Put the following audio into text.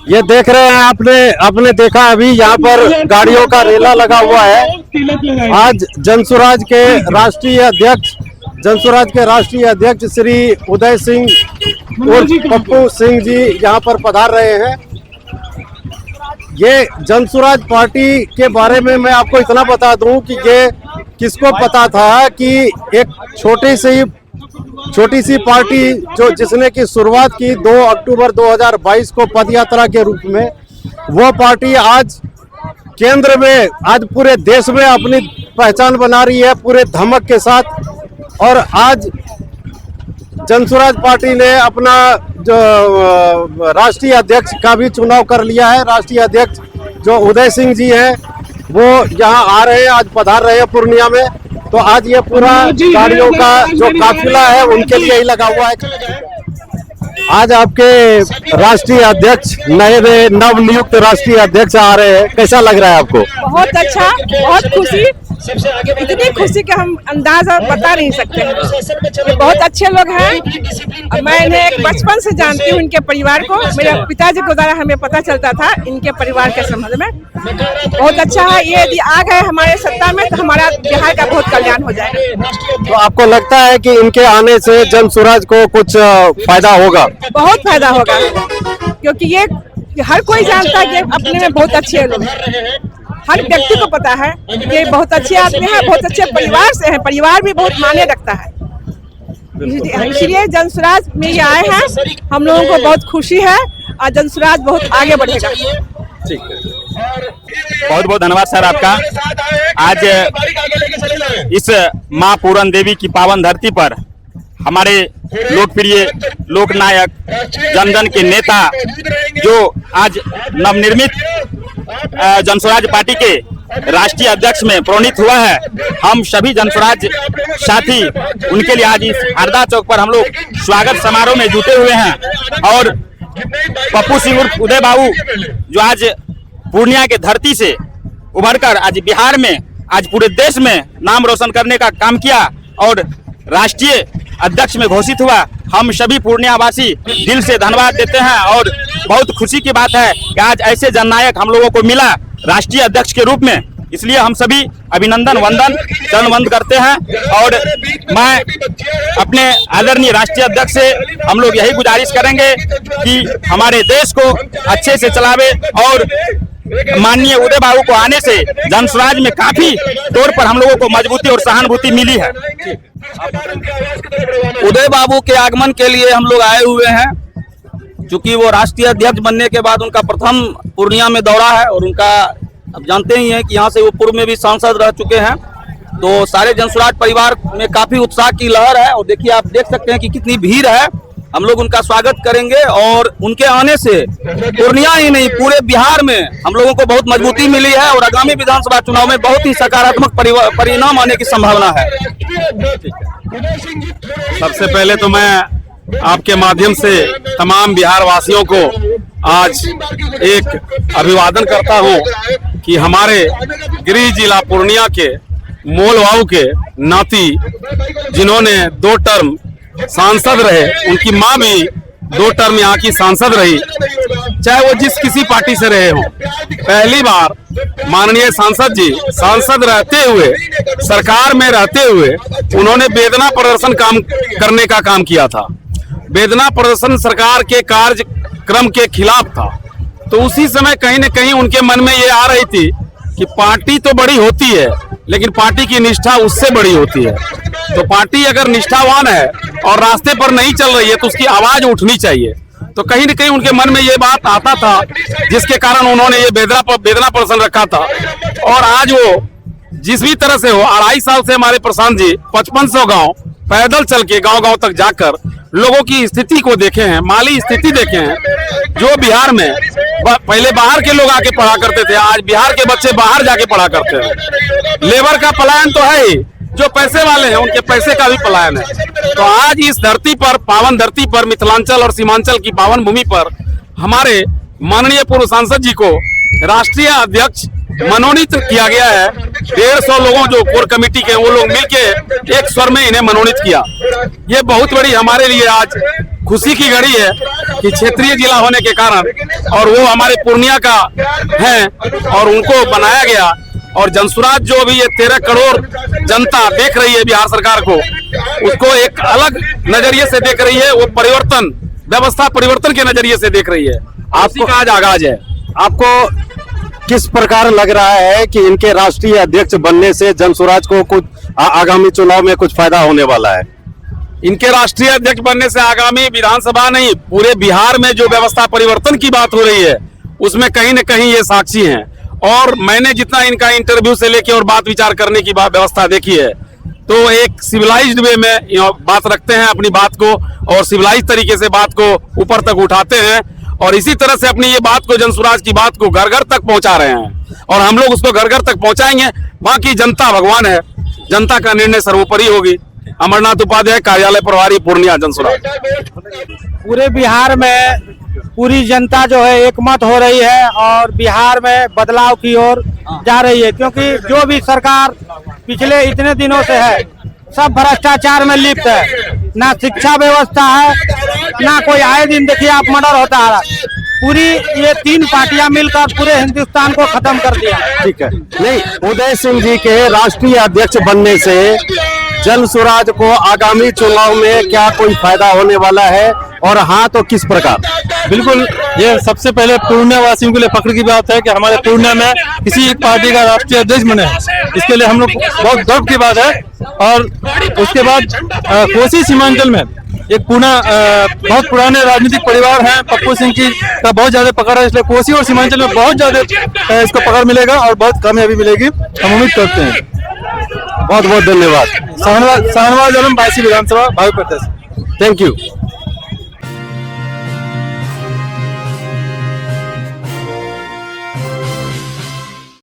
ये देख रहे हैं आपने देखा अभी यहाँ पर गाड़ियों का रेला लगा हुआ है। आज जनसुराज के राष्ट्रीय अध्यक्ष श्री उदय सिंह उर्फ पप्पू सिंह जी यहाँ पर पधार रहे हैं। ये जनसुराज पार्टी के बारे में मैं आपको इतना बता दूं कि ये किसको पता था कि एक छोटी सी पार्टी जिसने की शुरुआत की 2 अक्टूबर 2022 को पदयात्रा के रूप में, वो पार्टी आज केंद्र में, आज पूरे देश में अपनी पहचान बना रही है पूरे धमक के साथ। और आज जनसुराज पार्टी ने अपना जो राष्ट्रीय अध्यक्ष का भी चुनाव कर लिया है। राष्ट्रीय अध्यक्ष जो उदय सिंह जी हैं वो यहाँ आ रहे हैं, आज पधार रहे हैं पूर्णिया में। तो आज ये पूरा गाड़ियों का जो काफिला है उनके लिए ही लगा हुआ है। आज आपके राष्ट्रीय अध्यक्ष नवनियुक्त राष्ट्रीय अध्यक्ष आ रहे हैं, कैसा लग रहा है आपको? बहुत अच्छा, बहुत खुशी, इतनी खुशी कि हम अंदाजा बता नहीं सकते। ये बहुत अच्छे लोग हैं और मैं इन्हें बचपन से जानती हूँ, इनके परिवार को। मेरे पिताजी के द्वारा हमें पता चलता था इनके परिवार के संबंध में। बहुत अच्छा है, ये यदि आ गए हमारे सत्ता में तो हमारा बिहार का बहुत कल्याण हो जाएगा। तो आपको लगता है कि इनके आने से जनसुराज को कुछ फायदा होगा? बहुत फायदा होगा, क्योंकि ये हर कोई जानता है कि अपने में बहुत अच्छे लोग हैं। हर व्यक्ति को पता है ये बहुत अच्छे आदमी हैं, बहुत अच्छे परिवार से हैं, परिवार भी बहुत माने रखता है। इसलिए जनसुराज में ये आए हैं, हम लोगों को बहुत खुशी है और जनसुराज बहुत आगे बढ़ेगा। ठीक है, बहुत बहुत धन्यवाद सर आपका। आज इस माँ पूरन देवी की पावन धरती पर हमारे लोकप्रिय लोकनायक जन जन के नेता जो आज नवनिर्मित जनसुराज पार्टी के राष्ट्रीय अध्यक्ष में प्रोन्नीत हुआ है, हम सभी जनसुराज साथी उनके लिए आज इस हरदा चौक पर हम लोग स्वागत समारोह में जुटे हुए हैं। और पप्पू सिंह उर्फ उदय बाबू जो आज पूर्णिया के धरती से उभरकर आज बिहार में, आज पूरे देश में नाम रोशन करने का काम किया और राष्ट्रीय अध्यक्ष में घोषित हुआ, हम सभी पूर्णियावासी दिल से धन्यवाद देते हैं। और बहुत खुशी की बात है कि आज ऐसे जननायक हम लोगों को मिला राष्ट्रीय अध्यक्ष के रूप में, इसलिए हम सभी अभिनंदन वंदन चरण वंदन करते हैं। और मैं अपने आदरणीय राष्ट्रीय अध्यक्ष से हम लोग यही गुजारिश करेंगे कि हमारे देश को अच्छे से चलावे। और माननीय उदय बाबू को आने से जनसुराज में काफी तौर पर हम लोगों को मजबूती और सहानुभूति मिली है। उदय बाबू के आगमन के लिए हम लोग आए हुए हैं, क्योंकि वो राष्ट्रीय अध्यक्ष बनने के बाद उनका प्रथम पूर्णिया में दौरा है और उनका अब जानते ही हैं कि यहाँ से वो पूर्व में भी सांसद रह चुके हैं। तो सारे जनसुराज परिवार में काफी उत्साह की लहर है और देखिए आप देख सकते हैं कि कितनी भीड़ है। हम लोग उनका स्वागत करेंगे और उनके आने से पूर्णिया ही नहीं पूरे बिहार में हम लोगों को बहुत मजबूती मिली है और आगामी विधानसभा चुनाव में बहुत ही सकारात्मक परिणाम आने की संभावना है। सबसे पहले तो मैं आपके माध्यम से तमाम बिहार वासियों को आज एक अभिवादन करता हूं कि हमारे गृह जिला पूर्णिया के मोलवाऊ के नाती जिन्होंने 2 टर्म सांसद रहे, उनकी मां भी 2 टर्म यहाँ की सांसद रही, चाहे वो जिस किसी पार्टी से रहे हो। पहली बार माननीय सांसद जी सांसद रहते हुए, सरकार में रहते हुए उन्होंने वेदना प्रदर्शन करने का काम किया था। वेदना प्रदर्शन सरकार के कार्यक्रम के खिलाफ था। तो उसी समय कहीं न कहीं उनके मन में ये आ रही थी कि पार्टी तो बड़ी होती है लेकिन पार्टी की निष्ठा उससे बड़ी होती है। तो पार्टी अगर निष्ठावान है और रास्ते पर नहीं चल रही है तो उसकी आवाज उठनी चाहिए। तो कहीं न कहीं उनके मन में ये बात आता था, जिसके कारण उन्होंने ये वेदना प्रदर्शन रखा था। और आज वो जिस भी तरह से हो, 2.5 साल से हमारे प्रशांत जी 5500 गांव पैदल चल के गांव तक जाकर लोगों की स्थिति को देखे हैं, माली स्थिति देखे हैं। जो बिहार में पहले बाहर के लोग आके पढ़ा करते थे, आज बिहार के बच्चे बाहर जाके पढ़ा करते हैं। लेबर का पलायन तो है ही, जो पैसे वाले हैं उनके पैसे का भी पलायन है। तो आज इस धरती पर, पावन धरती पर, मिथिलांचल और सीमांचल की पावन भूमि पर हमारे माननीय पूर्व सांसद जी को राष्ट्रीय अध्यक्ष मनोनीत किया गया है। 150 लोगों जो कोर कमेटी के वो लोग मिलके एक स्वर में इन्हें मनोनीत किया। ये बहुत बड़ी हमारे लिए आज खुशी की घड़ी है कि क्षेत्रीय जिला होने के कारण और वो हमारे पूर्णिया का है और उनको बनाया गया। और जनसुराज जो भी ये 13 करोड़ जनता देख रही है बिहार सरकार को, उसको एक अलग नजरिए से देख रही है। वो परिवर्तन, व्यवस्था परिवर्तन के नजरिए से देख रही है। आपको आज आगाज है। आपको किस प्रकार लग रहा है कि इनके राष्ट्रीय अध्यक्ष बनने से जनसुराज को कुछ आगामी चुनाव में कुछ फायदा होने वाला है? इनके राष्ट्रीय अध्यक्ष बनने से आगामी विधानसभा नहीं, पूरे बिहार में जो व्यवस्था परिवर्तन की बात हो रही है उसमें कहीं न कहीं ये साक्षी हैं। और मैंने जितना इनका इंटरव्यू से लेके और बात विचार करने की व्यवस्था देखी है, तो एक सिविलाइज्ड वे में बात रखते हैं अपनी बात को, और सिविलाइज तरीके से बात को ऊपर तक उठाते हैं, और इसी तरह से अपनी ये बात को, जनसुराज की बात को घर घर तक पहुंचा रहे हैं। और हम लोग उसको घर घर तक पहुंचाएंगे। बाकी जनता भगवान है, जनता का निर्णय सर्वोपरि होगी। अमरनाथ उपाध्याय, कार्यालय प्रभारी, पूर्णिया, जनसुराज। पूरे बिहार में पूरी जनता जो है एकमत हो रही है और बिहार में बदलाव की ओर जा रही है, क्योंकि जो भी सरकार पिछले इतने दिनों से है सब भ्रष्टाचार में लिप्त है। ना शिक्षा व्यवस्था है, ना कोई आए दिन देखिए आप मर्डर होता है। पूरी ये 3 पार्टियां मिलकर पूरे हिंदुस्तान को खत्म कर दिया। ठीक है। नहीं, उदय सिंह जी के राष्ट्रीय अध्यक्ष बनने से जनसुराज को आगामी चुनाव में क्या कोई फायदा होने वाला है, और हाँ तो किस प्रकार? बिल्कुल, ये सबसे पहले पूर्णिया वासियों के लिए फख्र की बात है कि हमारे पूर्णिया में किसी एक पार्टी का राष्ट्रीय अध्यक्ष बने। इसके लिए हम लोग बहुत गर्व की बात है। और उसके बाद कोसी सीमांचल में एक बहुत पुराने राजनीतिक परिवार है, पप्पू सिंह की का बहुत ज्यादा पकड़ है, इसलिए कोसी और सीमांचल में बहुत ज्यादा इसको पकड़ मिलेगा और बहुत कामयाबी मिलेगी, हम उम्मीद करते हैं। बहुत बहुत धन्यवाद। शाहनवाज आलम, बायसी विधानसभा, भावी प्रत्याशी। Thank you.